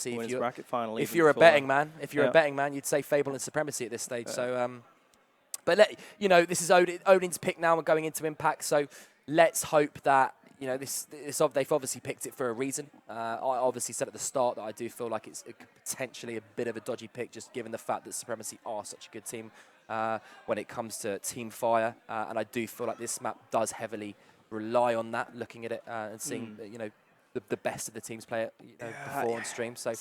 obviously, if you're a betting man, you'd say Fable and Supremacy at this stage. So, but you know, this is Odin's pick now. We're going into Impact, so let's hope that they've obviously picked it for a reason. I obviously said at the start that I do feel like it's potentially a bit of a dodgy pick, just given the fact that Supremacy are such a good team when it comes to team fire, and I do feel like this map does heavily rely on that. Looking at it and seeing the best of the teams play it before on stream. So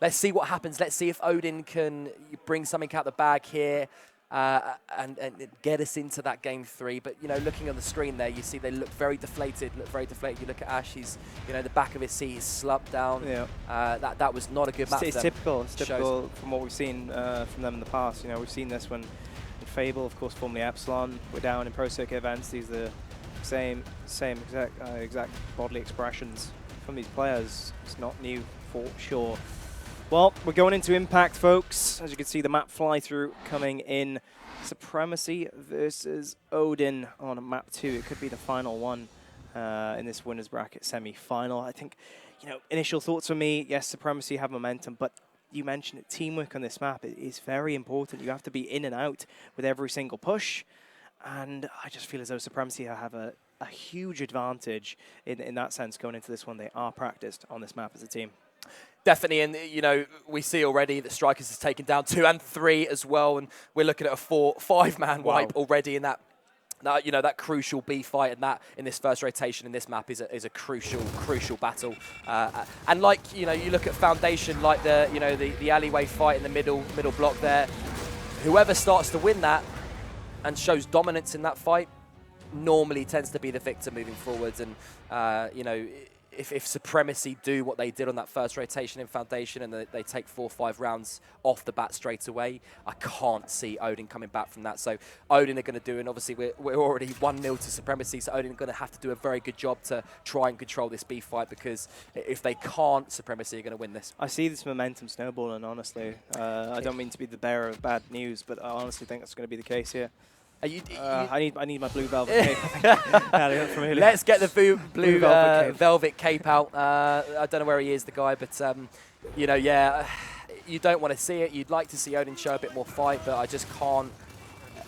let's see what happens. Let's see if Odin can bring something out the bag here. And get us into that game 3. But, you know, looking on the screen there, you see they look very deflated, You look at Ash, he's, you know, the back of his seat is slumped down. Yeah. That was not a good map. It's typical. It's typical from what we've seen from them in the past. You know, we've seen this when in Fable, of course, formerly Epsilon, we're down in Pro Circuit events. These are the same exact bodily expressions from these players. It's not new for sure. Well, we're going into Impact, folks. As you can see, the map fly through coming in. Supremacy versus Odin on map 2. It could be the final one in this winners bracket semi-final. I think, you know, initial thoughts for me, yes, Supremacy have momentum, but you mentioned it, teamwork on this map is very important. You have to be in and out with every single push. And I just feel as though Supremacy have a huge advantage in that sense going into this one. They are practiced on this map as a team. Definitely, and you know, we see already that Strikers has taken down 2 and 3 as well, and we're looking at a 4-5-man wipe already in that crucial B fight, and that in this first rotation in this map is a crucial battle. And like, you know, you look at Foundation, like the alleyway fight in the middle block there. Whoever starts to win that and shows dominance in that fight normally tends to be the victor moving forwards, and you know. If Supremacy do what they did on that first rotation in Foundation and they take 4-5 rounds off the bat straight away, I can't see Odin coming back from that. So Odin are going to do, and obviously we're already 1-0 to Supremacy, so Odin are going to have to do a very good job to try and control this B fight, because if they can't, Supremacy are going to win this. I see this momentum snowballing, honestly. I don't mean to be the bearer of bad news, but I honestly think that's going to be the case here. I need my blue velvet cape. Let's get the blue velvet cape out. I don't know where he is, the guy, but you know, yeah, you don't want to see it. You'd like to see Odin show a bit more fight, but I just can't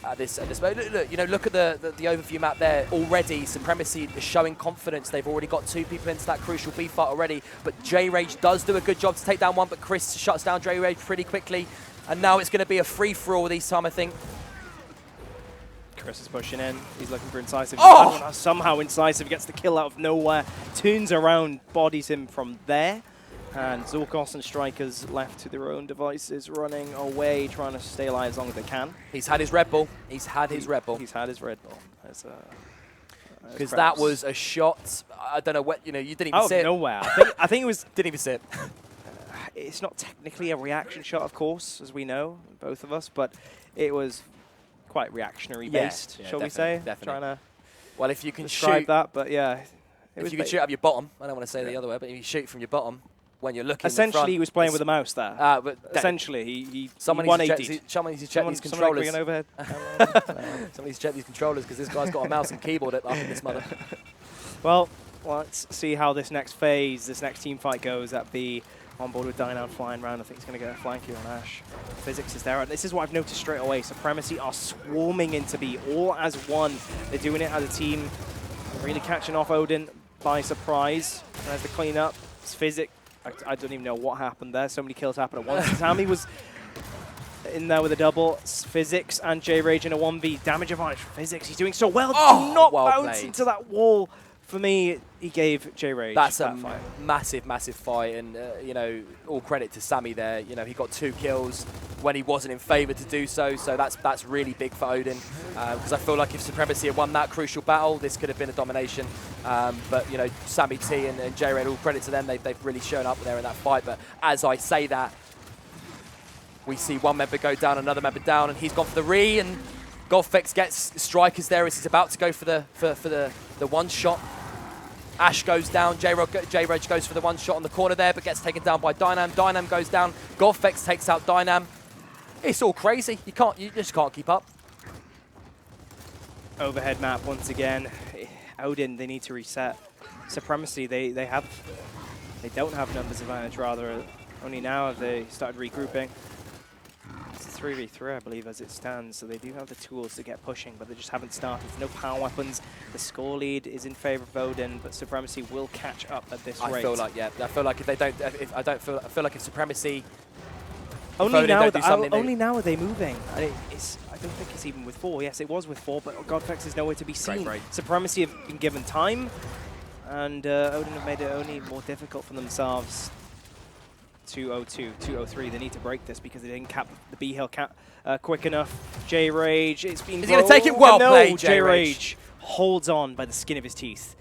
at this moment. Look, you know, look at the overview map there. Already, Supremacy is showing confidence. They've already got 2 people into that crucial B fight already, but J-Rage does do a good job to take down one, but Chris shuts down J-Rage pretty quickly, and now it's going to be a free-for-all this time, I think. Chris is pushing in. He's looking for Incisive. Oh! Somehow Incisive gets the kill out of nowhere. Turns around, bodies him from there. And Zorkos and Strikers left to their own devices, running away, trying to stay alive as long as they can. He's had his Red Bull. He's had his Red Bull. Because that was a shot. I don't know what, you know, you didn't even see it. Nowhere. I think it was... Didn't even see it. It's not technically a reaction shot, of course, as we know, both of us, but it was quite reactionary based, shall we say? Definitely. Trying to well, if you can describe that, but yeah. If you can shoot up your bottom, I don't want to say the other way, but if you shoot from your bottom when you're looking essentially he was playing with a mouse there. But essentially he someone needs to check these controllers. Overhead. Someone needs to check these controllers, because this guy's got a mouse and keyboard up in this mother. Well, let's see how this next phase, this next team fight goes at B. On board with Dynan flying around. I think he's going to get a flank here on Ash. Physics is there. And this is what I've noticed straight away. Supremacy are swarming into B, all as one. They're doing it as a team. Really catching off Odin by surprise. And there's the cleanup. It's Physics. I don't even know what happened there. So many kills happened at once. Sammy was in there with a double. Physics and J-Rage in a 1v. Damage advantage for Physics. He's doing so well. Oh, do not bounce into that wall. For me, he gave J-Rage That's that a fight. massive fight, and you know, all credit to Sammy there. You know, he got 2 kills when he wasn't in favour to do so. So that's really big for Odin, because I feel like if Supremacy had won that crucial battle, this could have been a domination. But you know, Sammy T and J-Rage, all credit to them. They've really shown up there in that fight. But as I say that, we see one member go down, another member down, and he's gone for the re, and Golfex gets Strikers there as he's about to go for the one shot. Ash goes down, J-Rage goes for the one shot on the corner there, but gets taken down by Dynam. Dynam goes down, Golfex takes out Dynam. It's all crazy. You just can't keep up. Overhead map once again. Odin, they need to reset. Supremacy, they don't have numbers advantage, rather. Only now have they started regrouping. It's a 3v3, I believe, as it stands, so they do have the tools to get pushing, but they just haven't started. There's no power weapons. The score lead is in favor of Odin, but Supremacy will catch up at this rate. I feel like, yeah, I feel like if they don't, I feel like if Supremacy. Only now are they moving. And I don't think it's even with 4. Yes, it was with 4, but Godflex is nowhere to be seen. Supremacy have been given time, and Odin have made it only more difficult for themselves. 202, 203. They need to break this because they didn't cap the B hill quick enough. J-Rage, it's been. He's going to take it well. No, J-Rage holds on by the skin of his teeth.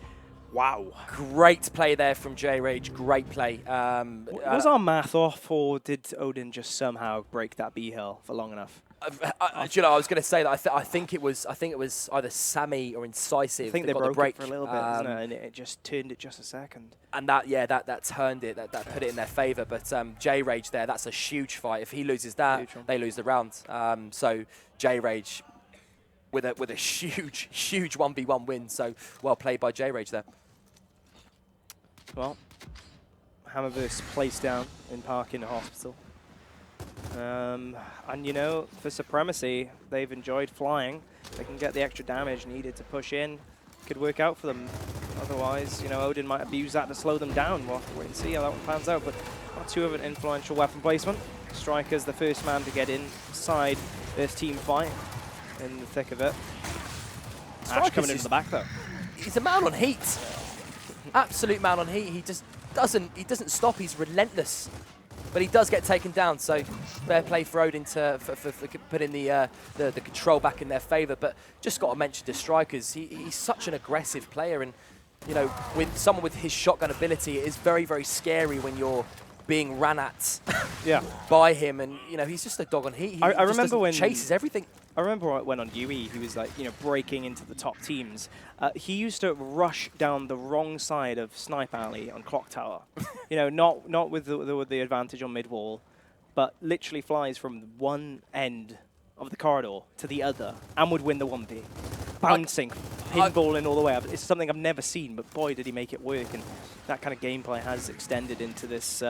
Wow. Great play there from J-Rage. Great play. Was our math off, or did Odin just somehow break that B hill for long enough? You know, I was going to say that I think it was either Sammy or Incisive. I think they got broke the break it for a little bit, and it just turned it just a second. And that turned it. That put it in their favour. But J-Rage there, that's a huge fight. If he loses that, they lose the round. So J-Rage with a huge 1v1 win. So well played by J-Rage there. Well, Hammerburst placed down in Park in the hospital. And you know, for Supremacy, they've enjoyed flying. They can get the extra damage needed to push in. Could work out for them. Otherwise, you know, Odin might abuse that to slow them down. We'll have to wait and see how that one pans out. But not too of an influential weapon placement. Striker's the first man to get inside this team fight in the thick of it. Ash coming into the back though. He's a man on heat. Absolute man on heat. He just doesn't stop. He's relentless. But he does get taken down, so fair play for Odin to for putting the control back in their favour. But just got to mention the Strikers. He's such an aggressive player, and you know, with someone with his shotgun ability, it is very, very scary when you're being ran at by him. And you know, he's just a dog on heat. I remember when chases everything. I remember when on UE he was like, you know, breaking into the top teams. He used to rush down the wrong side of Snipe Alley on Clock Tower. You know, not with the advantage on mid wall, but literally flies from one end of the corridor to the other and would win the 1v. Bouncing, pinballing all the way up. It's something I've never seen, but boy did he make it work. And that kind of gameplay has extended into this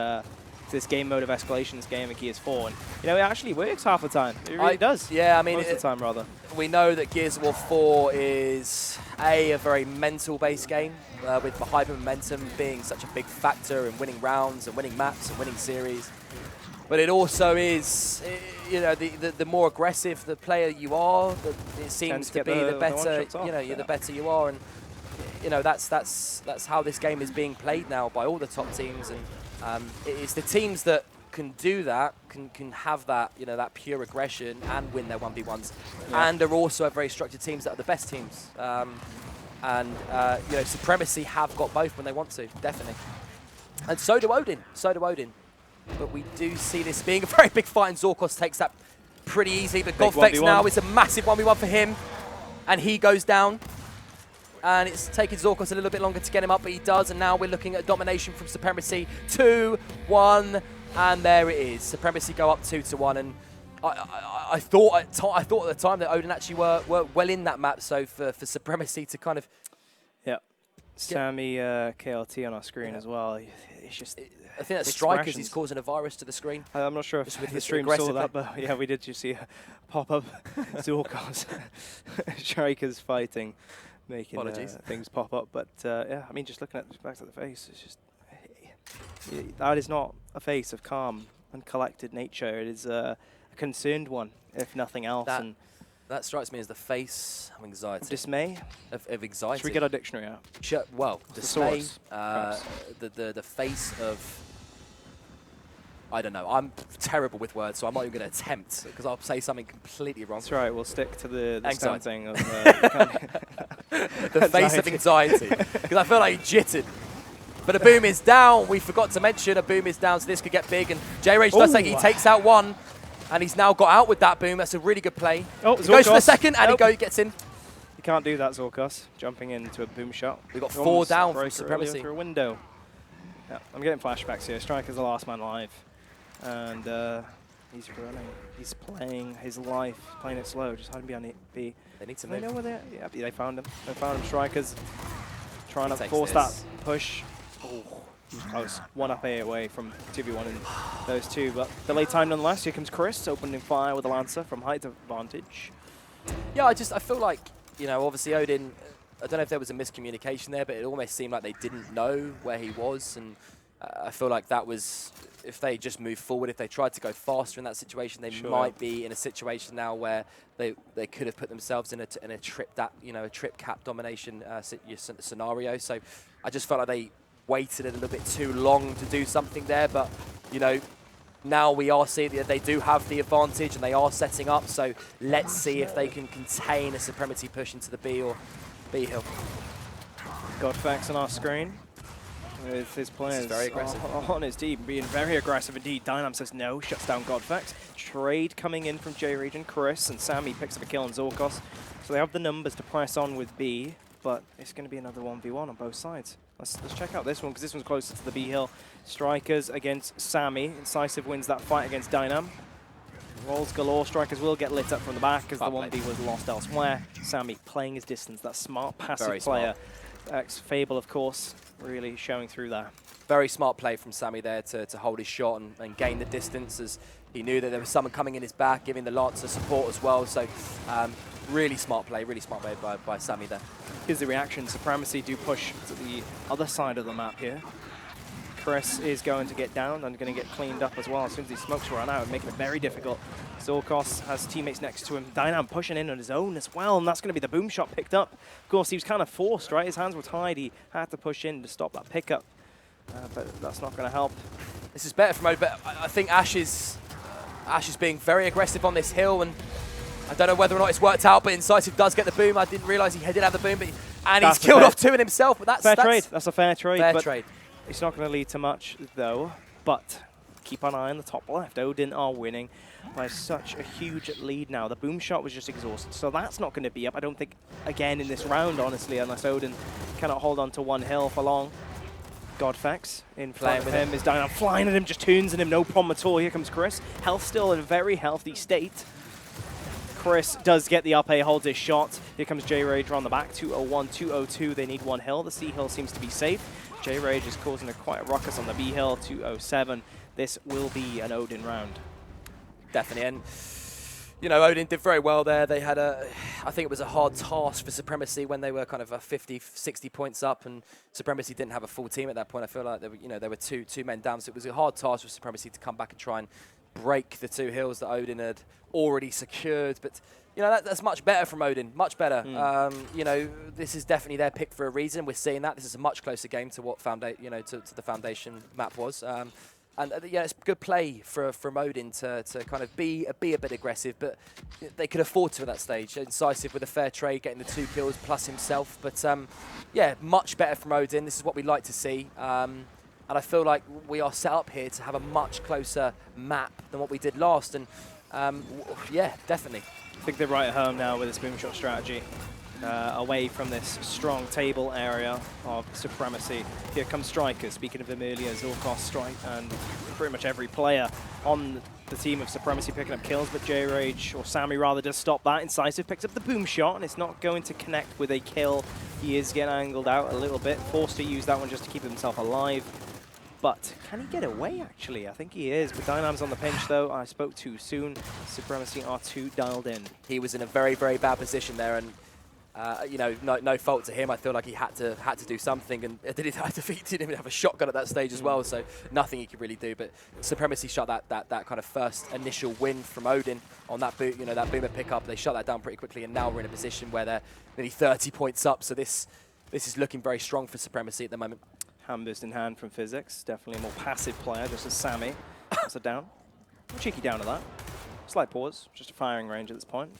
this game mode of escalation, this game of Gears 4. And, you know, it actually works half the time. It really does. Yeah, I mean... Most of the time, rather. We know that Gears of War 4 is, a very mental-based game, with the hyper momentum being such a big factor in winning rounds and winning maps and winning series. But it also is, you know, the more aggressive the player you are, it seems to be the better, you know, the better you are. And, you know, that's how this game is being played now by all the top teams. And it's the teams that can do that, can have that, you know, that pure aggression and win their 1v1s, and are also very structured teams that are the best teams. You know, Supremacy have got both when they want to, definitely. And so do Odin. But we do see this being a very big fight, and Zorkos takes that pretty easily. But Godflex now is a massive 1v1 for him, and he goes down. And it's taken Zorkos a little bit longer to get him up, but he does. And now we're looking at domination from Supremacy. 2-1, and there it is. Supremacy go up 2-1. And I thought at the time that Odin actually were well in that map. So for Supremacy to kind of... Yeah. Sammy KLT on our screen as well. It's just... I think that's Strikers. He's causing a virus to the screen. I'm not sure if the stream saw that, but yeah, we did just see a pop-up. Zorkos. Strikers fighting, making things pop up. But yeah, I mean, just looking at back to the face, it's just that is not a face of calm and collected nature. It is a concerned one, if nothing else. That strikes me as the face of anxiety. Dismay? Of anxiety. Should we get our dictionary out? Well, dismay, the face of... I don't know. I'm terrible with words, so I'm not even going to attempt, because I'll say something completely wrong. That's right. We'll stick to the thing of... the face of anxiety. Because I feel like he jittered. But a boom is down. We forgot to mention a boom is down, so this could get big. And J-Rage does take it. He takes out one. And he's now got out with that boom. That's a really good play. Oh, he goes for the second, and he gets in. You can't do that, Zorkos. Jumping into a boom shot. We've got 4 down from Supremacy. Through a window. Yeah, I'm getting flashbacks here. Striker's the last man alive. And he's running. He's playing his life, playing it slow, just hiding behind B. They need to move. They know where they're... Yeah, they found him. They found him. Strikers trying to force that push. Oh. Close. One up A away from 2v1 in those two, but delay time nonetheless. Here comes Chris, opening fire with a Lancer from height advantage. Yeah, I feel like, you know, obviously Odin, I don't know if there was a miscommunication there, but it almost seemed like they didn't know where he was, and I feel like that was, if they just moved forward, if they tried to go faster in that situation, they might be in a situation now where they could have put themselves in a trip cap domination scenario. So I just felt like they waited a little bit too long to do something there, but you know, now we are seeing that they do have the advantage and they are setting up. So let's see if they can contain a Supremacy push into the B or B hill. Godfax on our screen with his players very aggressive on his team, being very aggressive indeed. Dynam says no, shuts down Godfax. Trade coming in from J-Rage and Chris, and Sammy picks up a kill on Zorkos. So they have the numbers to press on with B, but it's going to be another 1v1 on both sides. Let's check out this one, because this one's closer to the B hill. Strikers against Sammy. Incisive wins that fight against Dynam. Rolls galore. Strikers will get lit up from the back because the 1v was lost elsewhere. Sammy playing his distance, that smart passive player. Fable, of course, really showing through there. Very smart play from Sammy there to hold his shot and gain the distance, as he knew that there was someone coming in his back, giving the Lancer support as well. So really smart play by Sammy there. Here's the reaction. Supremacy do push to the other side of the map here. Chris is going to get down and going to get cleaned up as well as soon as these smokes run out, making it very difficult. Zorkos has teammates next to him. Dynam pushing in on his own as well, and that's going to be the boom shot picked up. Of course, he was kind of forced, right? His hands were tied. He had to push in to stop that pickup, but that's not going to help. This is better from Odin, but I think Ash is being very aggressive on this hill, and I don't know whether or not it's worked out, but Incisive does get the boom. I didn't realise he did have the boom, and he's killed off two in himself. But that's trade. That's a fair trade. Fair trade. It's not going to lead to much, though. But keep an eye on the top left. Odin are winning by such a huge lead now. The boom shot was just exhausted, so that's not going to be up. I don't think, again, in this round, honestly, unless Odin cannot hold on to one hill for long. Godfax in front of him is Dynam flying at him, just tunes at him, no problem at all. Here comes Chris. Health still in a very healthy state. Chris does get the up A, holds his shot. Here comes J-Rage on the back, 201, 202. They need one hill. The C hill seems to be safe. J-Rage is causing quite a ruckus on the B hill, 207. This will be an Odin round. Definitely, and you know, Odin did very well there. They had I think it was a hard task for Supremacy when they were kind of 50, 60 points up, and Supremacy didn't have a full team at that point. I feel like they were two men down, so it was a hard task for Supremacy to come back and try and break the two hills that Odin had already secured. But you know, that's much better from Odin, much better. You know, this is definitely their pick for a reason. We're seeing that. This is a much closer game to what to the Foundation map was. And yeah, it's good play from Odin to kind of be a bit aggressive, but they could afford to at that stage. Incisive with a fair trade, getting the 2 kills plus himself. But yeah, much better from Odin. This is what we like to see. And I feel like we are set up here to have a much closer map than what we did last. And yeah, definitely. I think they're right at home now with this boom shot strategy. Away from this strong table area of Supremacy. Here comes Strikers. Speaking of them earlier, Zorkos, Strike, and pretty much every player on the team of Supremacy picking up kills, but J-Rage, or Sammy rather, does stop that. Incisive picks up the boom shot, and it's not going to connect with a kill. He is getting angled out a little bit, forced to use that one just to keep himself alive. But can he get away, actually? I think he is. But Dynam's on the pinch, though. I spoke too soon. Supremacy are too dialed in. He was in a very, very bad position there, and you know, no fault to him. I feel like he had to do something, and he didn't even have a shotgun at that stage as well, so nothing he could really do. But Supremacy shut that kind of first initial win from Odin on that that boomer pickup. They shut that down pretty quickly, and now we're in a position where they're nearly 30 points up. So this is looking very strong for Supremacy at the moment. Hand boost in hand from Physics. Definitely a more passive player, just as Sammy. That's a down. Cheeky down to that. Slight pause, just a firing range at this point.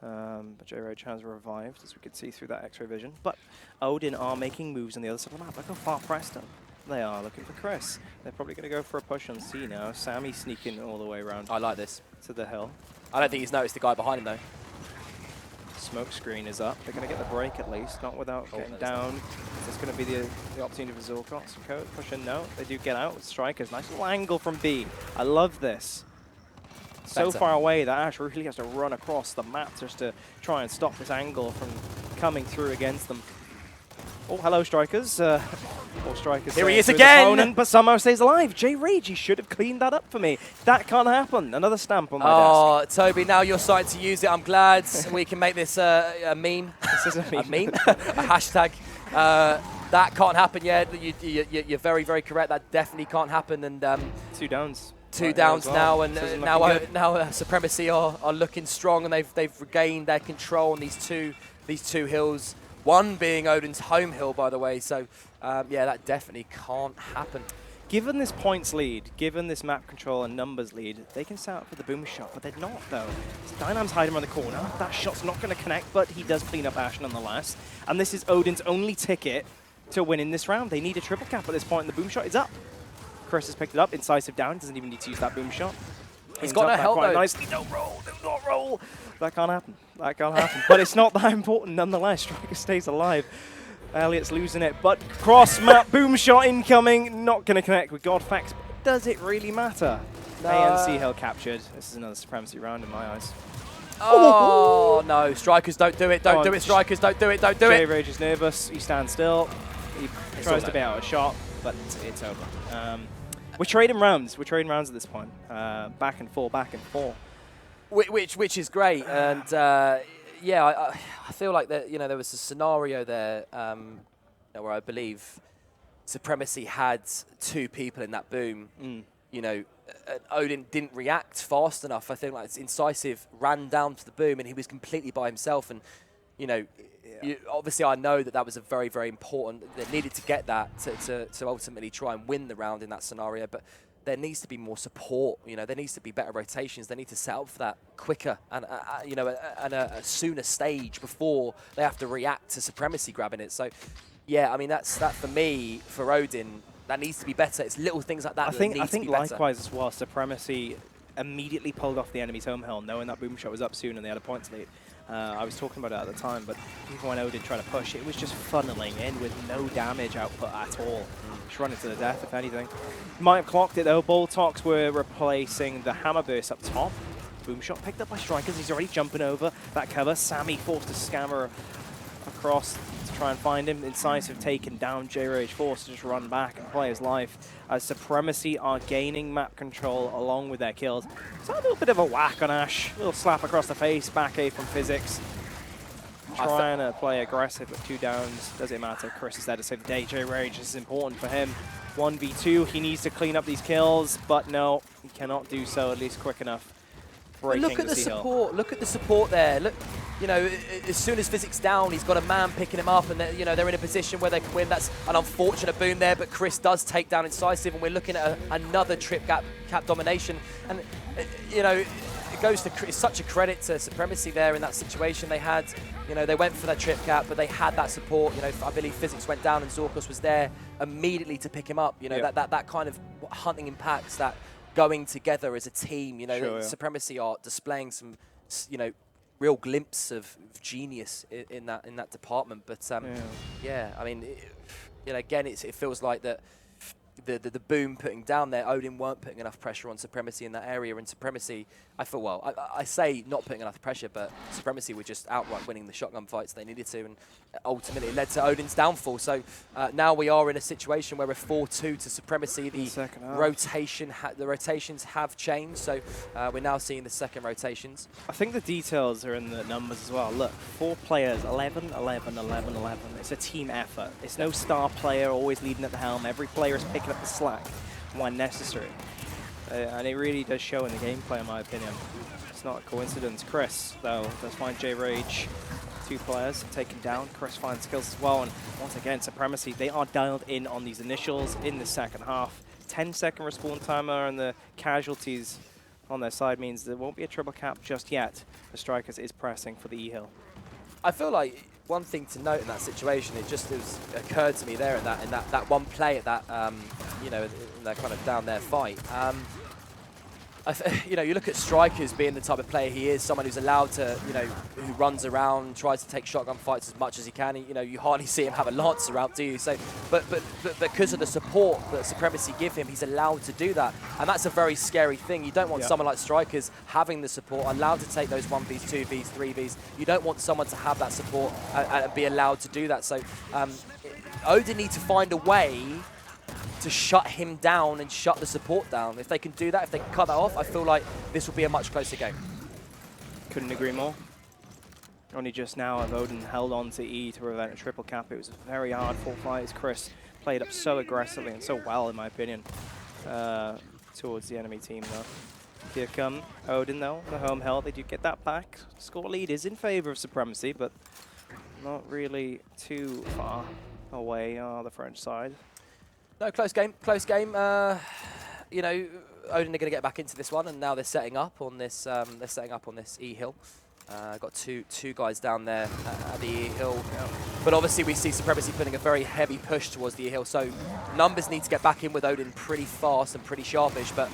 But J-Rage has revived, as we could see through that X-ray vision. But Odin are making moves on the other side of the map. Look how far pressed up they are, looking for Chris. They're probably going to go for a push on C now. Sammy sneaking all the way around. I like this. To the hill. I don't think he's noticed the guy behind him, though. Smoke screen is up. They're going to get the break at least, not without getting down. There's going to be the opportunity for Zorkos. Code pushing no. They do get out with Strikers. Nice little angle from B. I love this. So far away that Ash really has to run across the map just to try and stop this angle from coming through against them. Oh, hello, Strikers. Or Strikers. Here he is to his again! opponent, but somehow stays alive. J Rage, he should have cleaned that up for me. That can't happen. Another stamp on my desk. Oh, Toby, now you're starting to use it. I'm glad we can make this a meme. This is a meme. A meme? A hashtag. That can't happen yet. You're very, very correct. That definitely can't happen. And 2 downs. Two downs now, and now Supremacy are looking strong, and they've regained their control on these two hills. One being Odin's home hill, by the way. So yeah, that definitely can't happen. Given this points lead, given this map control and numbers lead, they can set up for the boom shot, but they're not though. Dynam's hiding around the corner. That shot's not going to connect, but he does clean up Ash nonetheless. And this is Odin's only ticket to win in this round. They need a triple cap at this point, and the boom shot is up. Chris has picked it up. Incisive down. Doesn't even need to use that boom shot. He's got no help though. Nicely. Don't roll. Do not roll. That can't happen. That can't happen. But it's not that important nonetheless. Striker stays alive. Elliot's losing it. But cross map boom shot incoming. Not going to connect with Godfax. Does it really matter? No. ANC held captured. This is another Supremacy round in my eyes. Oh, no. Strikers, don't do it. Don't do it, Strikers. Don't do it. Don't do it. J-Rage is nervous. He stands still. He tries to bait out a shot, but it's over. We're trading rounds. We're trading rounds at this point. Back and forth, back and forth. Which is great. And yeah, I feel like that. There was a scenario there where I believe Supremacy had 2 people in that boom. Odin didn't react fast enough. I think like Incisive ran down to the boom and he was completely by himself. And obviously I know that was a very, very important. They needed to get that to ultimately try and win the round in that scenario. But there needs to be more support. There needs to be better rotations. They need to set up for that quicker and a sooner stage before they have to react to Supremacy grabbing it. So yeah, I mean that for me, for Odin, that needs to be better. It's little things like that. I think likewise as well. Supremacy immediately pulled off the enemy's home hill, knowing that boom shot was up soon and they had a points lead. I was talking about it at the time, but even when Odin tried to push, it was just funneling in with no damage output at all. Just running to the death, if anything. Might have clocked it though. Boltox were replacing the hammer burst up top. Boom shot picked up by Strikers. He's already jumping over that cover. Sammy forced to scammer across to try and find him. Incisive taken down. J-Rage forced to just run back and play his life as Supremacy are gaining map control along with their kills. So a little bit of a whack on Ash. A little slap across the face. Back A from Physics. Trying to play aggressive with 2 downs. Doesn't matter. Chris is there to save the day. J-Rage, this is important for him. 1v2. He needs to clean up these kills, but no, he cannot do so at least quick enough. Look at the support. Look at the support there. Look, as soon as Physics down, he's got a man picking him up, and they're in a position where they can win. That's an unfortunate boom there, but Chris does take down Incisive, and we're looking at another trip cap domination. And it goes to it's such a credit to Supremacy there in that situation they had. They went for that trip cap, but they had that support. I believe Physics went down, and Zorkos was there immediately to pick him up. That kind of hunting impacts that. Going together as a team, Supremacy are displaying some, real glimpse of genius in that department. But yeah, I mean, again, it feels like that the boom putting down there, Odin weren't putting enough pressure on Supremacy in that area, and Supremacy, I feel, well, I say not putting enough pressure, but Supremacy were just outright winning the shotgun fights they needed to, and ultimately it led to Odin's downfall. So now we are in a situation where we're 4-2 to Supremacy. The rotations have changed, so we're now seeing the second rotations. I think the details are in the numbers as well. Look, 4 players, 11, 11, 11, 11. It's a team effort. It's no star player always leading at the helm. Every player is picking up the slack when necessary. And it really does show in the gameplay, in my opinion. It's not a coincidence. Chris, though, does find J-Rage. 2 players taken down. Chris finds kills as well. And once again, Supremacy, they are dialed in on these initials in the second half. 10-second respawn timer, and the casualties on their side means there won't be a triple cap just yet. The Strikers is pressing for the E-Hill. I feel like one thing to note in that situation, it just occurred to me there in that one play at that, in that kind of down there fight. You look at Strikers being the type of player he is, someone who's allowed to, who runs around, tries to take shotgun fights as much as he can. You hardly see him have a Lancer out, do you? So, but because of the support that Supremacy give him, he's allowed to do that, and that's a very scary thing. You don't want someone like Strikers having the support, allowed to take those 1Vs, 2Vs, 3Vs. You don't want someone to have that support and be allowed to do that. So, Odin need to find a way to shut him down and shut the support down. If they can do that, if they can cut that off, I feel like this will be a much closer game. Couldn't agree more. Only just now have Odin held on to E to prevent a triple cap. It was a very hard full fight as Chris played up so aggressively and so well, in my opinion, towards the enemy team, though. Here come Odin, though, the home held. They do get that back. Score lead is in favor of Supremacy, but not really too far away on the French side. No, close game, close game. You know, Odin are going to get back into this one, and now they're setting up on this. They're setting up on this E hill. Got two guys down there at the E hill, but obviously we see Supremacy putting a very heavy push towards the E hill. So numbers need to get back in with Odin pretty fast and pretty sharpish, but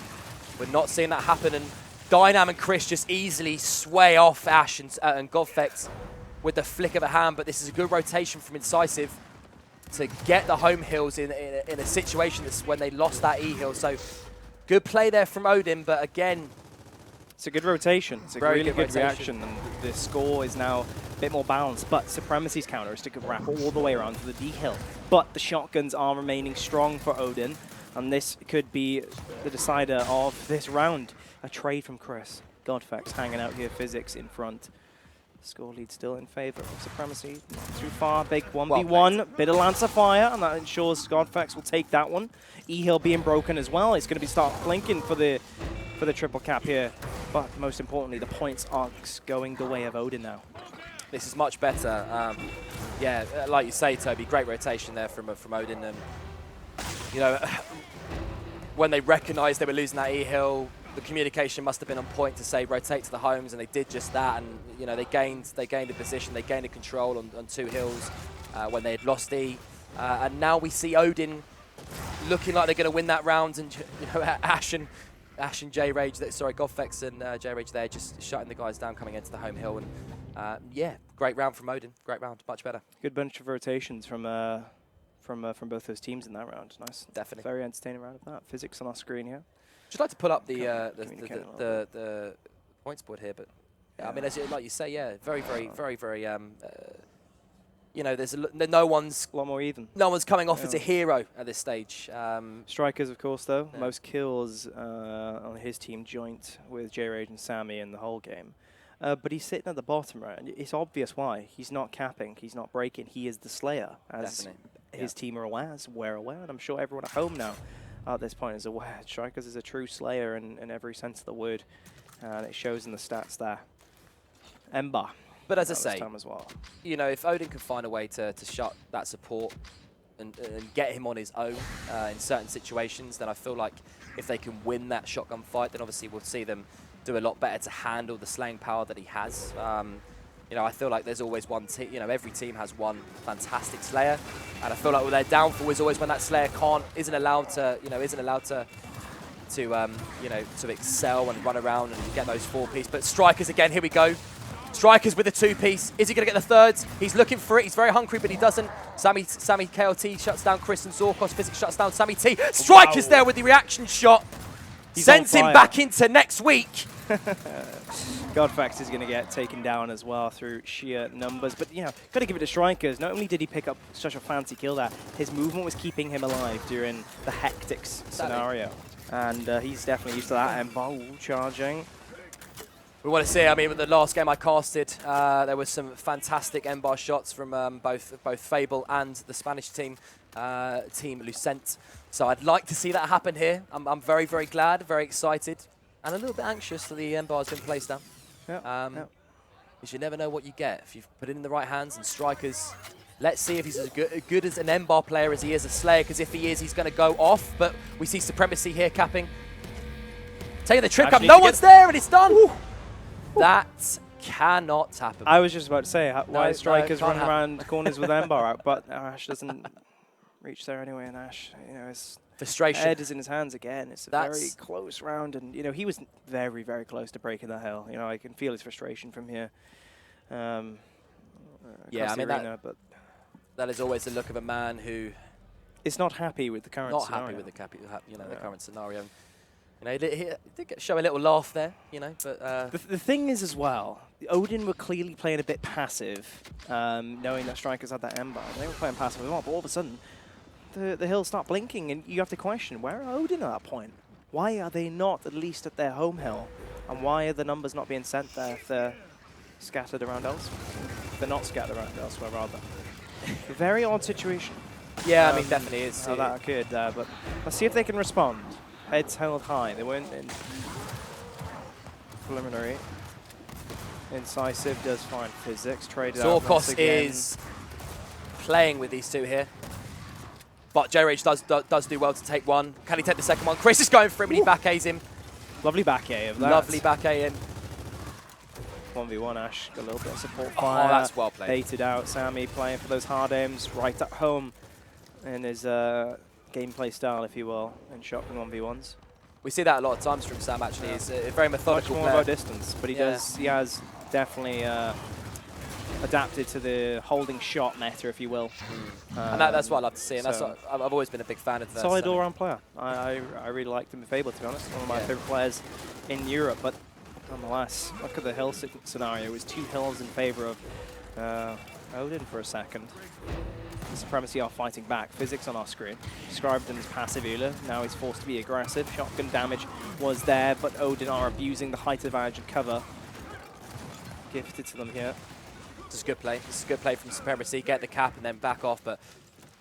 we're not seeing that happen. And Dynam and Chris just easily sway off Ash and Godfex with the flick of a hand. But this is a good rotation from Incisive to get the home hills in a situation that's when they lost that E hill. So good play there from Odin, but again, it's a good rotation. It's a very really good rotation. reaction, and the score is now a bit more balanced. But Supremacy's counter is to wrap all the way around to the D hill. But the shotguns are remaining strong for Odin, and this could be the decider of this round. A trade from Chris. Godfex hanging out here, Physics in front. Score lead still in favor of Supremacy. Not too far. Big 1v1. Bit of Lancer fire, and that ensures Godfex will take that one. E-Hill being broken as well. It's going to be start blinking for the triple cap here. But most importantly, the points are going the way of Odin now. This is much better. Yeah, like you say, Toby, great rotation there from Odin. And you know, when they recognised they were losing that E-Hill, the communication must have been on point to say rotate to the homes, and they did just that. And you know, they gained a position, they gained a control on two hills when they had lost E. And now we see Odin looking like they're going to win that round, and you know, Ash and J-Rage, sorry, Godfex and J-Rage there just shutting the guys down coming into the home hill. And yeah, great round from Odin, great round, much better. Good bunch of rotations from both those teams in that round. Nice, definitely. Very entertaining round of that. Physics on our screen here. Just like to pull up the points board here, but yeah. I mean, like you say, yeah, very, you know, there's no one's a lot more even. No one's coming off as a hero at this stage. Strikers, of course, though. Yeah. Most kills on his team joint with J-Rage and Sammy in the whole game. But he's sitting at the bottom, right? And it's obvious why. He's not capping. He's not breaking. He is the Slayer, as his team are aware, as we're aware. And I'm sure everyone at home now at this point is aware. Strikers is a true Slayer in every sense of the word. And it shows in the stats there. Ember. But as I say, you know, if Odin can find a way to shut that support and get him on his own in certain situations, then I feel like if they can win that shotgun fight, then obviously we'll see them do a lot better to handle the slaying power that he has. You know, I feel like there's always one team, you know, every team has one fantastic Slayer, and I feel like their downfall is always when that Slayer isn't allowed to excel and run around and get those 4-piece. But Strikers again, here we go. Strikers with a 2-piece. Is he going to get the thirds? He's looking for it. He's very hungry, but he doesn't. Sammy KLT shuts down Chris and Zorkos. Physics shuts down Sammy T. Strikers there with the reaction shot. Sends him back into next week. Godfax is going to get taken down as well through sheer numbers. But, you know, got to give it to Strikers. Not only did he pick up such a fancy kill there, his movement was keeping him alive during the hectic scenario. And he's definitely used to that. And Baul charging. We want to see, I mean, with the last game I casted, there was some fantastic M-bar shots from both Fable and the Spanish team, Team Lucent. So I'd like to see that happen here. I'm very, very glad, very excited, and a little bit anxious that the M-bar has been placed down. Because you never know what you get if you've put it in the right hands. And Strikers, let's see if he's as good as an M-bar player as he is a Slayer, because if he is, he's going to go off. But we see Supremacy here capping. Taking the trip up, no one's there, and it's done! Ooh. That cannot happen. I was just about to say, why is Strikers running around corners with M-bar out, but Ash doesn't reach there anyway, and Ash, you know, his frustration. Head is in his hands again. It's a very close round, and, you know, he was very, very close to breaking the hill. You know, I can feel his frustration from here. Yeah, I mean, that is always the look of a man who is not happy with the current scenario. Not happy with the current scenario. You know, he did show a little laugh there, you know, but... The thing is as well, Odin were clearly playing a bit passive, knowing that Strikers had that Ember. They were playing passive as well, but all of a sudden, the hills start blinking, and you have to question, where are Odin at that point? Why are they not at least at their home hill? And why are the numbers not being sent there if they're scattered around elsewhere? They're not scattered around elsewhere, rather. A very odd situation. Yeah, I mean, definitely is. How that occurred there, but let's see if they can respond. Heads held high. They weren't in preliminary. Incisive does find physics. Traded out once again. Is playing with these two here. But JRH does do well to take one. Can he take the second one? Chris is going for him and he back A's him. Lovely back A of that. Lovely back A in. 1v1 Ash, a little bit of support fire. Oh, that's well played. Baited out. Sammy playing for those hard aims right at home in his gameplay style, if you will, in shotgun 1v1s. We see that a lot of times from Sam, actually. He's a very methodical player. Much more about distance, but he has definitely adapted to the holding shot meta, if you will. And that's what I love to see, and that's what I've always been a big fan of that. Solid all-round player. I really liked him in Fable, to be honest. One of my favorite players in Europe, but nonetheless, look at the hill scenario. It was 2 hills in favor of Odin for a second. Supremacy are fighting back. Physics on our screen. Described him as passive earlier. Now he's forced to be aggressive. Shotgun damage was there, but Odin are abusing the height advantage and cover. Gifted to them here. This is a good play. This is a good play from Supremacy. Get the cap and then back off, but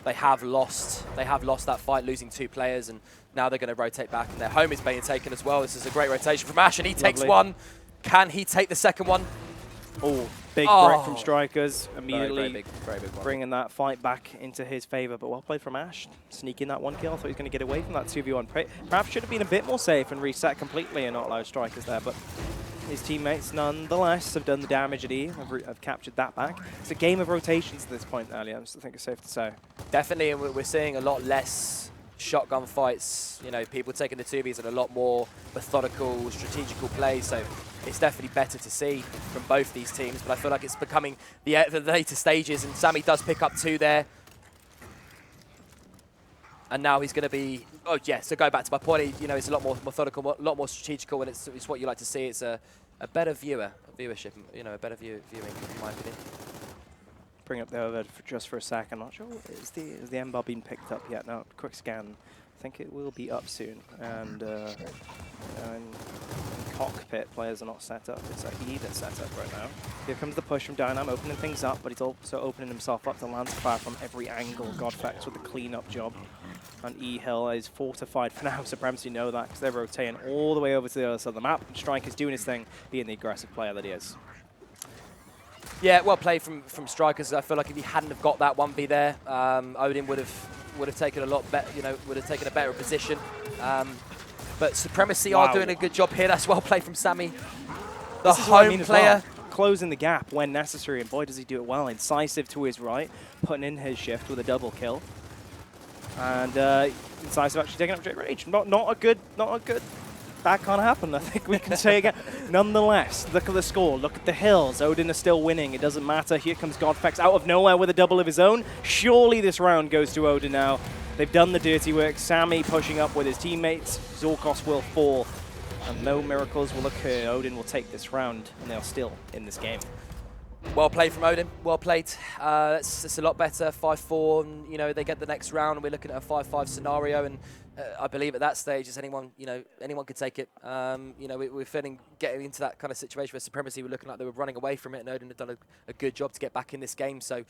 they have lost. They have lost that fight, losing 2 players, and now they're going to rotate back, and their home is being taken as well. This is a great rotation from Ash, and he takes one. Can he take the second one? Oh, big break from Strikers. Immediately very big one. Bringing that fight back into his favor, but well played from Ash. Sneaking that 1 kill. Thought he was going to get away from that 2v1. Perhaps should have been a bit more safe and reset completely and not allow Strikers there, but his teammates nonetheless have done the damage at E, have captured that back. It's a game of rotations at this point earlier, I think it's safe to say. Definitely, and we're seeing a lot less shotgun fights, you know, people taking the 2Bs and a lot more methodical, strategical plays, so it's definitely better to see from both these teams, but I feel like it's becoming the later stages, and Sammy does pick up 2 there. And now he's going to be, so go back to my point, you know, it's a lot more methodical, a lot more strategical, and it's what you like to see. It's a better viewership, you know, a better viewing, in my opinion. Bring up the overhead just for a second. Not sure, is the Ember been picked up yet? No, quick scan. I think it will be up soon. And in cockpit, players are not set up. It's E that's set up right now. Here comes the push from Dynam, opening things up, but he's also opening himself up to lance fire from every angle. Godflex with the cleanup job. And E Hill is fortified for now. Supremacy know that because they're rotating all the way over to the other side of the map. And Strike is doing his thing, being the aggressive player that he is. Yeah, well played from Strikers. I feel like if he hadn't have got that 1v there, Odin would have taken a lot better, you know, would have taken a better position. But Supremacy are doing a good job here. That's well played from Sammy, the home player. Closing the gap when necessary, and boy does he do it well. Incisive to his right, putting in his shift with a double kill. And Incisive actually taking up rage. Not a good. That can't happen, I think we can say again. Nonetheless, look at the score. Look at the hills. Odin is still winning. It doesn't matter. Here comes Godflex out of nowhere with a double of his own. Surely this round goes to Odin now. They've done the dirty work. Sammy pushing up with his teammates. Zorkos will fall. And no miracles will occur. Odin will take this round, and they're still in this game. Well played from Odin. Well played. It's a lot better. 5-4, and you know they get the next round, and we're looking at a 5-5 scenario. And I believe at that stage, as anyone could take it. You know, we're getting into that kind of situation where Supremacy were looking like they were running away from it, and Odin had done a good job to get back in this game. So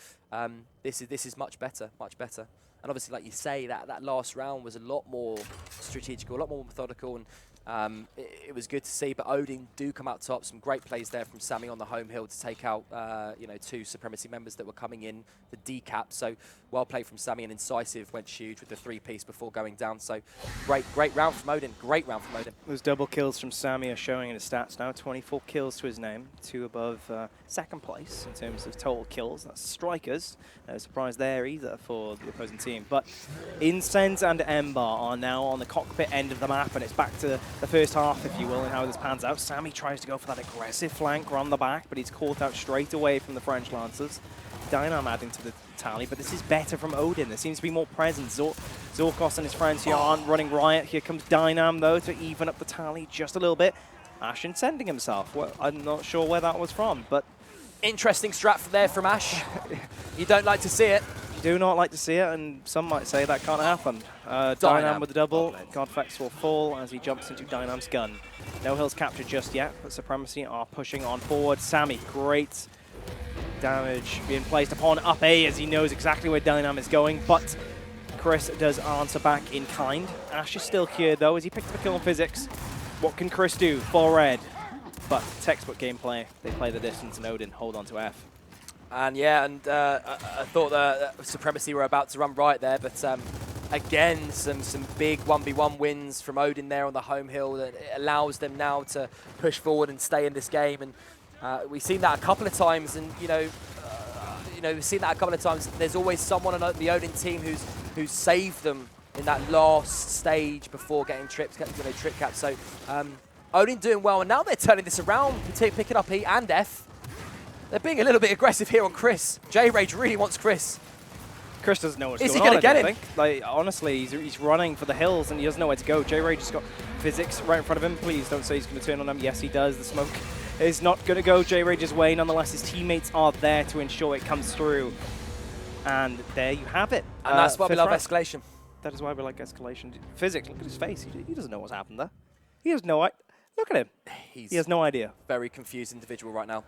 this is much better, much better. And obviously, like you say, that last round was a lot more strategical, a lot more methodical, and it was good to see. But Odin do come out top. Some great plays there from Sammy on the home hill to take out 2 Supremacy members that were coming in, the decap. So well played from Sammy, and Incisive went huge with the 3-piece before going down. So great round from Odin. Great round from Odin. Those double kills from Sammy are showing in his stats now. 24 kills to his name, 2 above second place in terms of total kills. That's Strikers. No surprise there either for the opposing team. But Incense and Ember are now on the cockpit end of the map, and it's back to the first half, if you will, and how this pans out. Sammy tries to go for that aggressive flank around the back, but he's caught out straight away from the French Lancers. Dynam adding to tally, but this is better from Odin. There seems to be more presence. Zorkos and his friends here aren't running riot. Here comes Dynam, though, to even up the tally just a little bit. Ashen sending himself. Well, I'm not sure where that was from, but... Interesting strat there from Ash. You don't like to see it. Do not like to see it, and some might say that can't happen. Dynam with the double. Godflex will fall as he jumps into Dynam's gun. No hills captured just yet, but Supremacy are pushing on forward. Sammy, great damage being placed upon up A as he knows exactly where Dynam is going, but Chris does answer back in kind. Ash is still cured though as he picks up a kill on physics. What can Chris do? Full red. But textbook gameplay, they play the distance and Odin hold on to F. And yeah, and I thought that Supremacy were about to run right there, but again, some big 1v1 wins from Odin there on the home hill that allows them now to push forward and stay in this game. And we've seen that a couple of times, and we've seen that a couple of times. There's always someone on the Odin team who's saved them in that last stage before getting trip caps. So Odin doing well, and now they're turning this around, picking up E and F. They're being a little bit aggressive here on Chris. J-Rage really wants Chris. Chris doesn't know what's going on. Is he going to get him? Like, honestly, he's running for the hills and he doesn't know where to go. J-Rage has got physics right in front of him. Please don't say he's going to turn on him. Yes, he does. The smoke is not going to go J-Rage's way. Nonetheless, his teammates are there to ensure it comes through. And there you have it. And that's why we love escalation. That is why we like escalation. Physics, look at his face. He doesn't know what's happened there. He has no idea. Look at him. He has no idea. Very confused individual right now.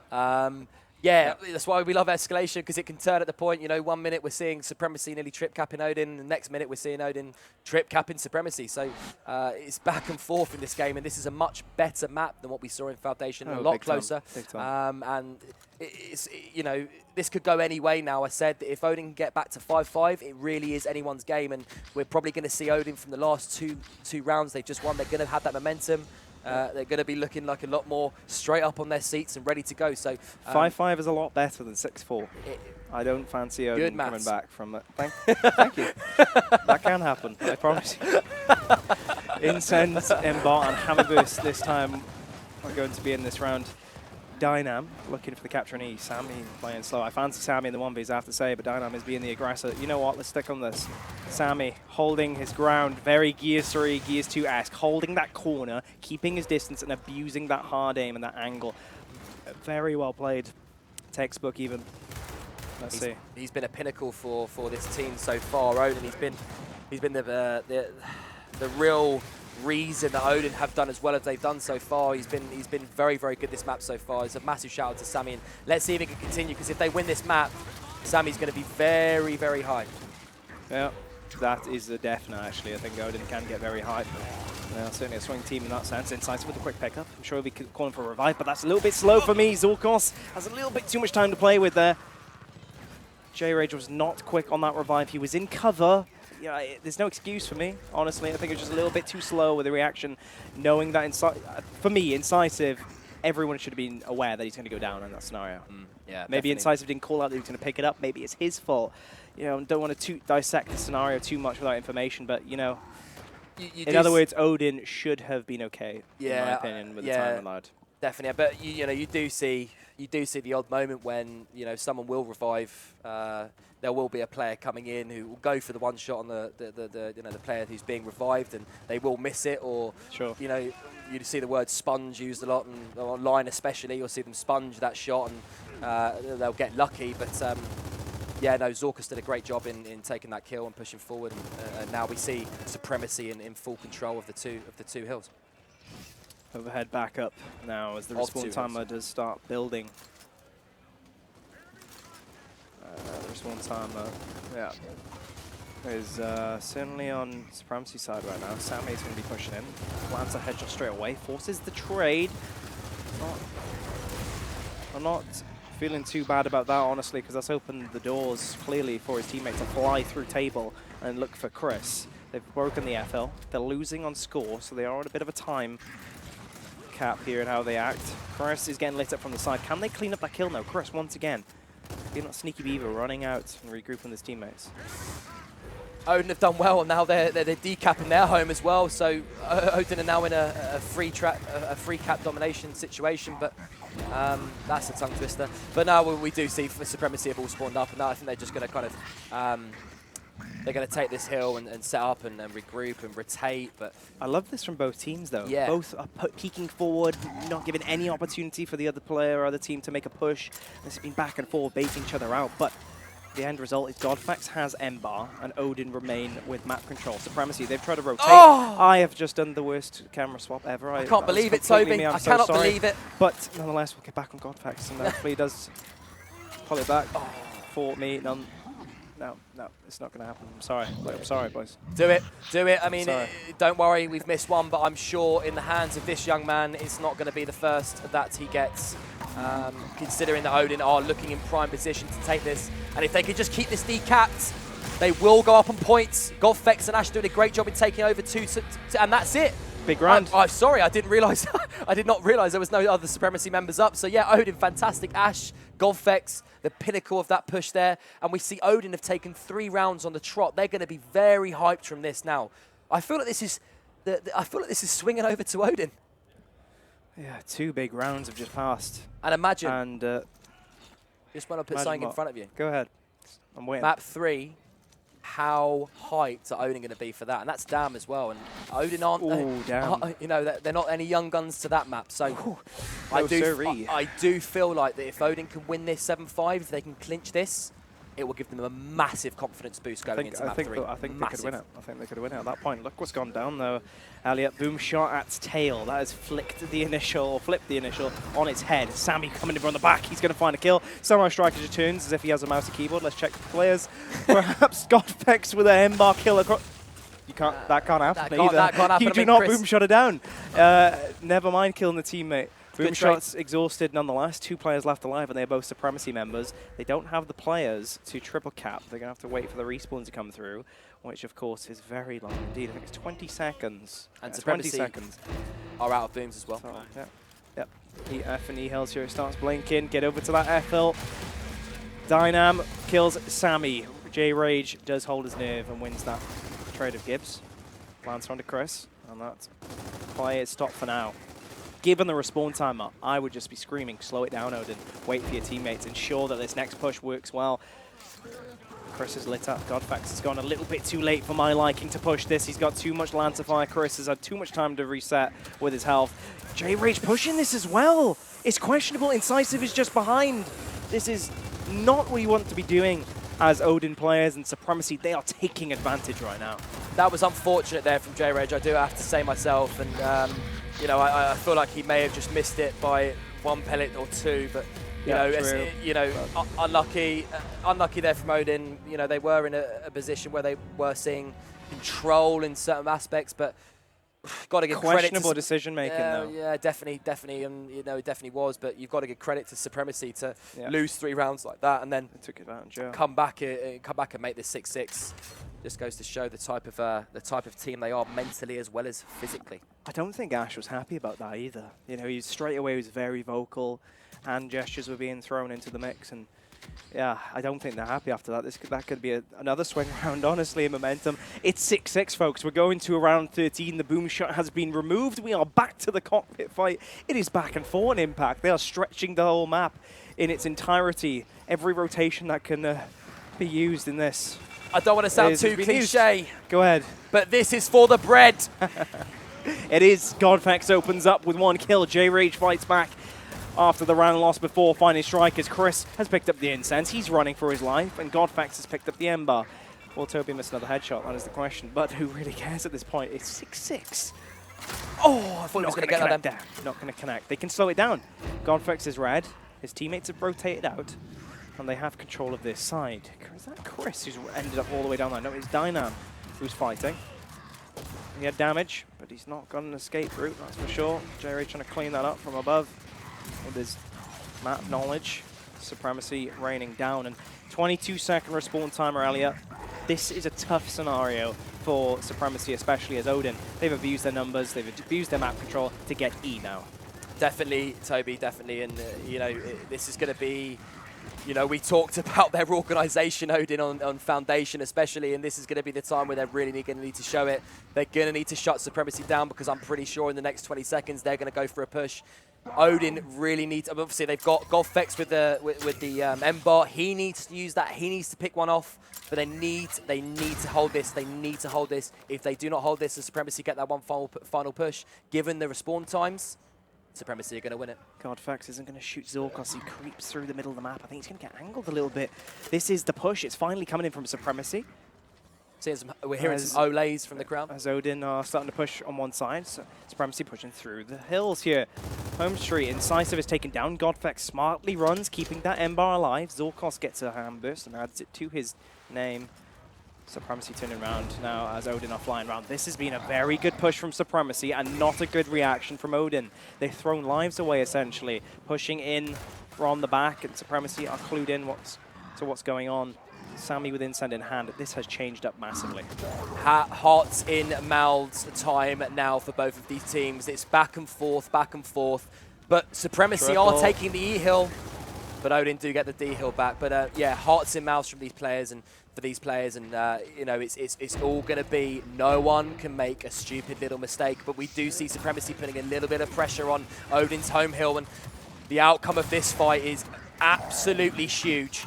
Yeah, that's why we love escalation, because it can turn at the point. 1 minute we're seeing Supremacy nearly trip capping Odin, and the next minute we're seeing Odin trip capping Supremacy. So it's back and forth in this game, and this is a much better map than what we saw in Foundation, a lot closer. Big time. And this could go any way now. I said that if Odin can get back to 5-5, it really is anyone's game, and we're probably going to see Odin from the last two rounds they've just won. They're going to have that momentum. They're going to be looking like a lot more straight up on their seats and ready to go. So 5-5 is a lot better than 6-4. I don't fancy Odin coming back from it. Thank you. That can happen, I promise you. Incense, Embot, and Hammer Boost this time are going to be in this round. Dynam looking for the capture and E. Sammy playing slow. I fancy Sammy in the 1Vs, I have to say, but Dynam is being the aggressor. You know what? Let's stick on this. Sammy holding his ground. Very Gears 3, Gears 2-esque. Holding that corner, keeping his distance, and abusing that hard aim and that angle. Very well played. Textbook even. Let's see. He's been a pinnacle for this team so far. Odin, he's been the real reason that Odin have done as well as they've done so far. He's been very, very good this map so far. It's a massive shout out to Sammy, and let's see if it can continue, because if they win this map, Sammy's going to be very, very high. Yeah, that is a definite actually. I think Odin can get very high. Certainly a swing team in that sense. Incisive with a quick pickup. I'm sure he'll be calling for a revive, but that's a little bit slow for me. Zorkos has a little bit too much time to play with there. J-Rage was not quick on that revive. He was in cover. Yeah, there's no excuse for me, honestly. I think it was just a little bit too slow with the reaction, knowing that, for me, Incisive, everyone should have been aware that he's going to go down in that scenario. Yeah, maybe definitely. Incisive didn't call out that he was going to pick it up. Maybe it's his fault. Don't want to dissect the scenario too much without information, but, in other words, Odin should have been okay, in my opinion, with the time allowed. Definitely, but you do see the odd moment when someone will revive. There will be a player coming in who will go for the one shot on the player who's being revived, and they will miss it. Or you see the word sponge used a lot, and online especially, you'll see them sponge that shot, and they'll get lucky. But Zorkos did a great job in taking that kill and pushing forward, and now we see Supremacy in full control of the two hills. Overhead back up now as the respawn timer does start building. The respawn timer, is certainly on Supremacy side right now. Sammy's going to be pushing in. Lands a headshot straight away, forces the trade. I'm not feeling too bad about that, honestly, because that's opened the doors clearly for his teammate to fly through table and look for Chris. They've broken the FL. They're losing on score, so they are on a bit of a time cap here in how they act. Chris is getting lit up from the side. Can they clean up that kill now? Chris, once again, being that sneaky beaver, running out and regrouping his teammates. Odin have done well, and now they're decapping their home as well. So Odin are now in a free cap domination situation, but that's a tongue twister. But now we do see Supremacy have all spawned up, and now I think they're just going to kind of they're going to take this hill and set up and regroup and rotate. But I love this from both teams, though. Yeah. Both are peeking forward, not giving any opportunity for the other player or other team to make a push. This has been back and forth, baiting each other out. But the end result is Godfax has M-Bar and Odin remain with map control. Supremacy, they've tried to rotate. Oh! I have just done the worst camera swap ever. I can't believe it, Toby. I cannot believe it. But nonetheless, we'll get back on Godfax, and hopefully he does pull it back for me. No, it's not going to happen. I'm sorry. I'm sorry, boys. Do it. I mean, don't worry, we've missed one, but I'm sure in the hands of this young man, it's not going to be the first that he gets, considering that Odin are looking in prime position to take this. And if they can just keep this decapped, they will go up on points. Godfex and Ash doing a great job in taking over two, and that's it. Big round. I'm sorry, I didn't realise. I did not realise there was no other Supremacy members up. So yeah, Odin, fantastic. Ash, Godfex, the pinnacle of that push there. And we see Odin have taken 3 rounds on the trot. They're going to be very hyped from this now. I feel like this is swinging over to Odin. Yeah, 2 big rounds have just passed. And imagine. And just want to put something in front of you. Go ahead. I'm waiting. Map 3. How hyped are Odin going to be for that? And that's Dam as well. And Odin aren't, Damn. you know, they're not any young guns to that map. So I do feel like that if Odin can win this 7-5, if they can clinch this, it will give them a massive confidence boost going into map 3. I think they could win it. I think they could win it at that point. Look what's gone down though. Elliot, boom shot at tail. That has flipped the initial on its head. Sammy coming in from the back. He's going to find a kill. Samurai Striker just turns as if he has a mouse and keyboard. Let's check the players. Perhaps Godfex with a M-Bar kill across. You can't. That can't happen either. That can't happen. You do not boom shot it down. Never mind killing the teammate. Boom shot's exhausted nonetheless. 2 players left alive, and they're both Supremacy members. They don't have the players to triple cap. They're going to have to wait for the respawn to come through, which of course is very long indeed. I think it's 20 seconds. And Supremacy 20 seconds are out of booms as well. So, yep. F and E hills here. It starts blinking. Get over to that F hill. Dynam kills Sammy. J Rage does hold his nerve and wins that trade of Gibbs. Lance onto Chris, and that play is stopped for now. Given the respawn timer, I would just be screaming, slow it down, Odin. Wait for your teammates. Ensure that this next push works well. Chris is lit up. Godfax has gone a little bit too late for my liking to push this. He's got too much Lancer Fire. Chris has had too much time to reset with his health. J-Rage pushing this as well. It's questionable. Incisive is just behind. This is not what you want to be doing as Odin players, and Supremacy, they are taking advantage right now. That was unfortunate there from J-Rage, I do have to say myself. And you know, I feel like he may have just missed it by 1 pellet or 2, but unlucky there from Odin. You know, they were in a position where they were seeing control in certain aspects, but got to give credit to questionable decision making though. Yeah, definitely, and you know, it definitely was. But you've got to give credit to Supremacy to lose 3 rounds like that, and then took advantage, come back and make this 6-6. Just goes to show the type of team they are mentally as well as physically. I don't think Ash was happy about that either. You know, he straight away was very vocal. Hand gestures were being thrown into the mix, and yeah, I don't think they're happy after that. That could be another swing round, honestly, in momentum. It's 6-6, folks. We're going to around 13. The boom shot has been removed. We are back to the cockpit fight. It is back and forth in Impact. They are stretching the whole map in its entirety. Every rotation that can be used in this. I don't want to sound too cliche. Go ahead. But this is for the bread. It is. Godfax opens up with 1 kill. J-Rage fights back after the round loss before finding strikers. Chris has picked up the incense. He's running for his life, and Godfax has picked up the ember. Will Toby miss another headshot? That is the question. But who really cares at this point? It's 6-6. Oh, I thought he was going to get that down. Not going to connect. They can slow it down. Godfax is red. His teammates have rotated out, and they have control of this side. Is that Chris who's ended up all the way down there? No, it's Dynam who's fighting. He had damage, but he's not got an escape route, that's for sure. J-Ray trying to clean that up from above with his map knowledge. Supremacy raining down, and 22-second respawn timer, Elliot. This is a tough scenario for Supremacy, especially as Odin. They've abused their numbers, they've abused their map control to get E now. Definitely, Toby, definitely. And, you know, this is going to be You know, we talked about their organisation, Odin, on Foundation especially, and this is going to be the time where they're really going to need to show it. They're going to need to shut Supremacy down because I'm pretty sure in the next 20 seconds they're going to go for a push. Odin really needs, obviously they've got Golfex with the M-Bar. He needs to use that. He needs to pick one off, but they need to hold this. They need to hold this. If they do not hold this, the Supremacy get that one final push. Given the respawn times, Supremacy are going to win it. Godfax isn't going to shoot Zorkos. He creeps through the middle of the map. I think he's going to get angled a little bit. This is the push. It's finally coming in from Supremacy. We're hearing some olays from the crowd. As Odin are starting to push on one side. So Supremacy pushing through the hills here. Home Street, Incisive is taken down. Godfax smartly runs, keeping that M-Bar alive. Zorkos gets a hand burst and adds it to his name. Supremacy turning around now as Odin are flying around. This has been a very good push from Supremacy and not a good reaction from Odin. They've thrown lives away, essentially. Pushing in from the back, and Supremacy are clued in what's going on. Sammy with Incend in hand. This has changed up massively. Hearts in mouths time now for both of these teams. It's back and forth, back and forth. But Supremacy are taking the E-Hill, but Odin do get the D-Hill back. But yeah, hearts in mouths from these players and for these players, and you know, it's all going to be, no one can make a stupid little mistake, but we do see Supremacy putting a little bit of pressure on Odin's home hill, and the outcome of this fight is absolutely huge.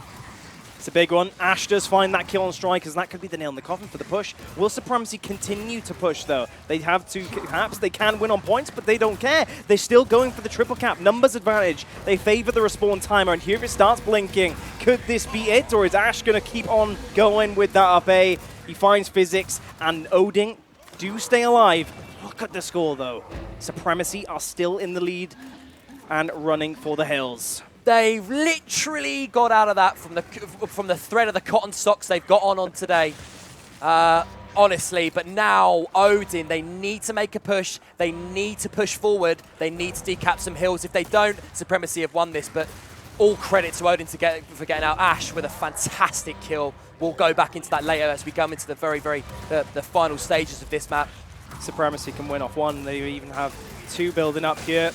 It's a big one. Ash does find that kill on Strikers. That could be the nail in the coffin for the push. Will Supremacy continue to push, though? They have two caps. They can win on points, but they don't care. They're still going for the triple cap. Numbers advantage. They favor the respawn timer, and here it starts blinking. Could this be it, or is Ash going to keep on going with that up A? He finds Physics, and Odin do stay alive. Look at the score, though. Supremacy are still in the lead and running for the hills. They literally got out of that from the thread of the cotton socks they've got on today, honestly. But now Odin, they need to make a push. They need to push forward. They need to decap some hills. If they don't, Supremacy have won this. But all credit to Odin for getting out. Ash with a fantastic kill. We'll go back into that later as we come into the the final stages of this map. Supremacy can win off one. They even have two building up here.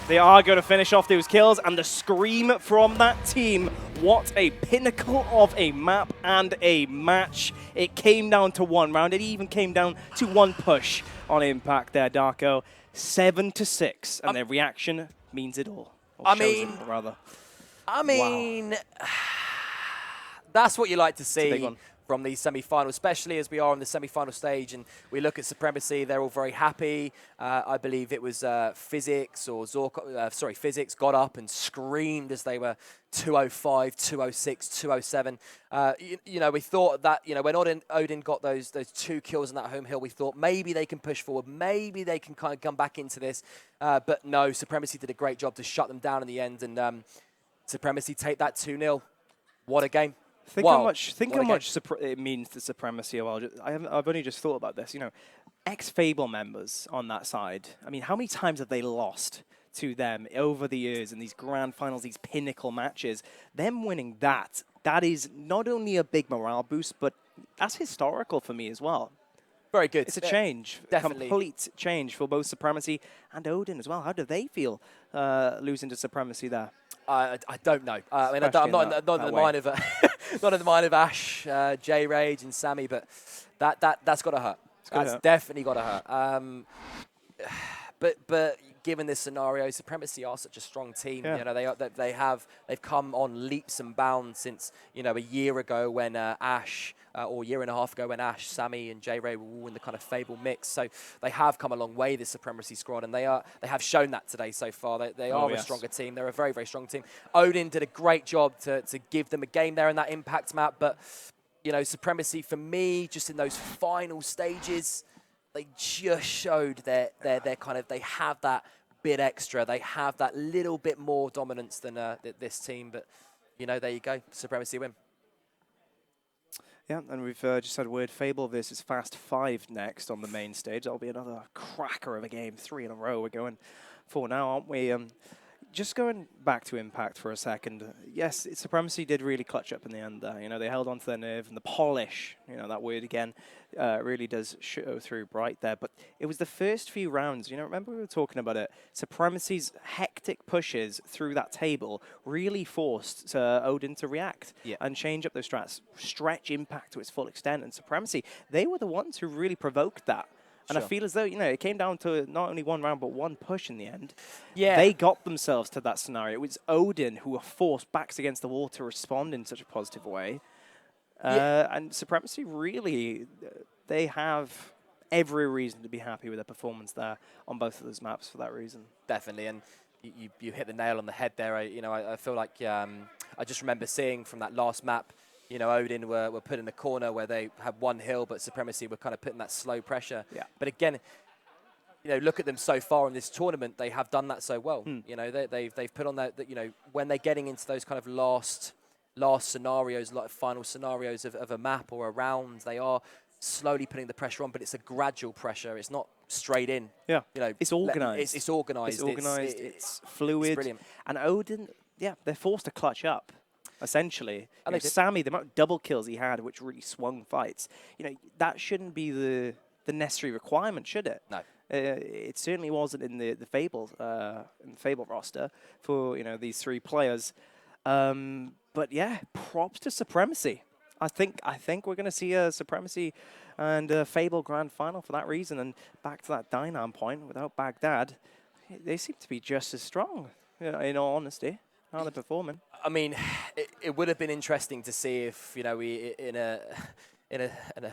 They are going to finish off those kills, and the scream from that team. What a pinnacle of a map and a match. It came down to one round. It even came down to one push on Impact there, Darko. 7-6, and their reaction means it all. I mean, that's what you like to see from the semi-final, especially as we are on the semi-final stage and we look at Supremacy. They're all very happy. I believe it was Physics or Physics got up and screamed as they were 205, 206, 207. You know, we thought that, you know, when Odin got those two kills on that home hill, we thought maybe they can push forward, maybe they can kind of come back into this. But no, Supremacy did a great job to shut them down in the end, and Supremacy take that 2-0. What a game. Think how much it means to Supremacy. Well, I've only just thought about this. You know, ex-Fable members on that side. I mean, how many times have they lost to them over the years in these grand finals, these pinnacle matches? Them winning that is not only a big morale boost, but that's historical for me as well. Very good. It's a change, definitely. Complete change for both Supremacy and Odin as well. How do they feel losing to Supremacy there? I don't know. I mean, I'm not in the mind of not in the mind of Ash, J Rage, and Sammy, but that's got to hurt. That's definitely got to hurt. But given this scenario, Supremacy are such a strong team. Yeah. You know, they've come on leaps and bounds since, you know, a year ago when Ash, or a year and a half ago when Ash, Sammy, and J Ray were all in the kind of Fable mix. So they have come a long way, this Supremacy squad, and they have shown that today so far. They are a stronger team. They're a very, very strong team. Odin did a great job to give them a game there in that Impact map, but you know, Supremacy for me, just in those final stages, they just showed their kind of, they have that bit extra. They have that little bit more dominance than this team. But, you know, there you go. Supremacy win. Yeah, and we've just had word Fable versus Fast 5 next on the main stage. That'll be another cracker of a game. 3 in a row we're going for now, aren't we? just going back to Impact for a second, yes, Supremacy did really clutch up in the end there. You know, they held on to their nerve, and the polish, you know, that word again, really does show through bright there. But it was the first few rounds, you know, remember we were talking about it, Supremacy's hectic pushes through that table really forced Odin to react and change up those strats, stretch Impact to its full extent. And Supremacy, they were the ones who really provoked that. And I feel as though, you know, it came down to not only one round, but one push in the end. Yeah. They got themselves to that scenario. It was Odin who were forced backs against the wall to respond in such a positive way. And Supremacy really, they have every reason to be happy with their performance there on both of those maps for that reason. Definitely. And you hit the nail on the head there. I feel like I just remember seeing from that last map, you know, Odin were put in a corner where they had one hill, but Supremacy were kind of putting that slow pressure. Yeah. But again, you know, look at them so far in this tournament. They have done that so well. You know, they've put on that. You know, when they're getting into those kind of last scenarios, like final scenarios of a map or a round, they are slowly putting the pressure on. But it's a gradual pressure. It's not straight in. Yeah. You know, it's organised. It's organised. It's organised. It's fluid. It's brilliant. And Odin, yeah, they're forced to clutch up. Essentially, you know, Sammy, the amount of double kills he had, which really swung fights, you know, that shouldn't be the necessary requirement, should it? No. It certainly wasn't in the Fable roster for, you know, these three players. But yeah, props to Supremacy. I think we're going to see a Supremacy and a Fable Grand Final for that reason. And back to that Dynam point, without Baghdad, they seem to be just as strong, you know, in all honesty. How they're performing. I mean, it would have been interesting to see if, you know, we in a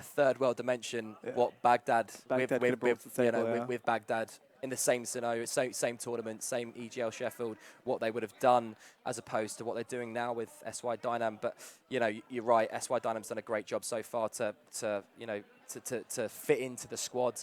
third world dimension, what Baghdad with Baghdad in the same scenario, same tournament, same EGL Sheffield, what they would have done as opposed to what they're doing now with SY Dynam. But you know, you're right. SY Dynam's done a great job so far to fit into the squad.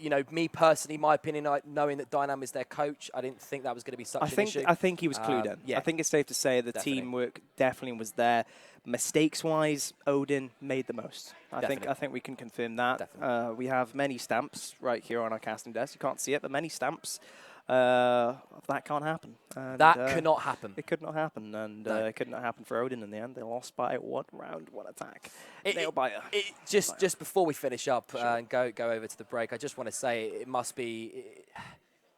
You know, me personally, my opinion, knowing that Dynam is their coach, I didn't think that was going to be such an issue. I think he was clued in. Yeah. I think it's safe to say the teamwork definitely was there. Mistakes-wise, Odin made the most. I think we can confirm that. We have many stamps right here on our casting desk. You can't see it, but many stamps. That can't happen. And, that could not happen. It could not happen, and it could not happen for Odin in the end. They lost by 1 round, 1 attack. Just before we finish up and go over to the break, I just want to say it must be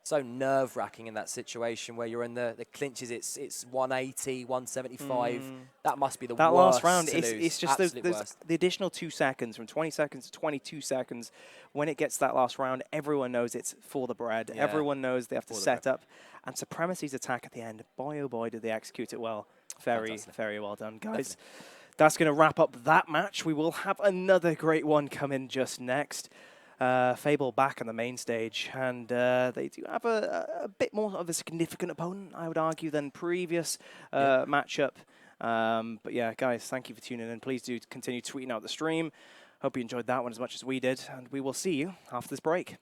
so nerve-wracking in that situation where you're in the clinches. It's 180, 175. That must be the worst. That last round, it's just the additional 2 seconds, from 20 seconds to 22 seconds. When it gets to that last round, everyone knows it's for the bread. Yeah. Everyone knows they have to set up. And Supremacy's attack at the end, boy oh boy, did they execute it well. Very, very well done, guys. Definitely. That's going to wrap up that match. We will have another great one come in just next. Fable back on the main stage, and they do have a bit more of a significant opponent, I would argue, than previous matchup. But yeah, guys, thank you for tuning in. Please do continue tweeting out the stream. Hope you enjoyed that one as much as we did, and we will see you after this break.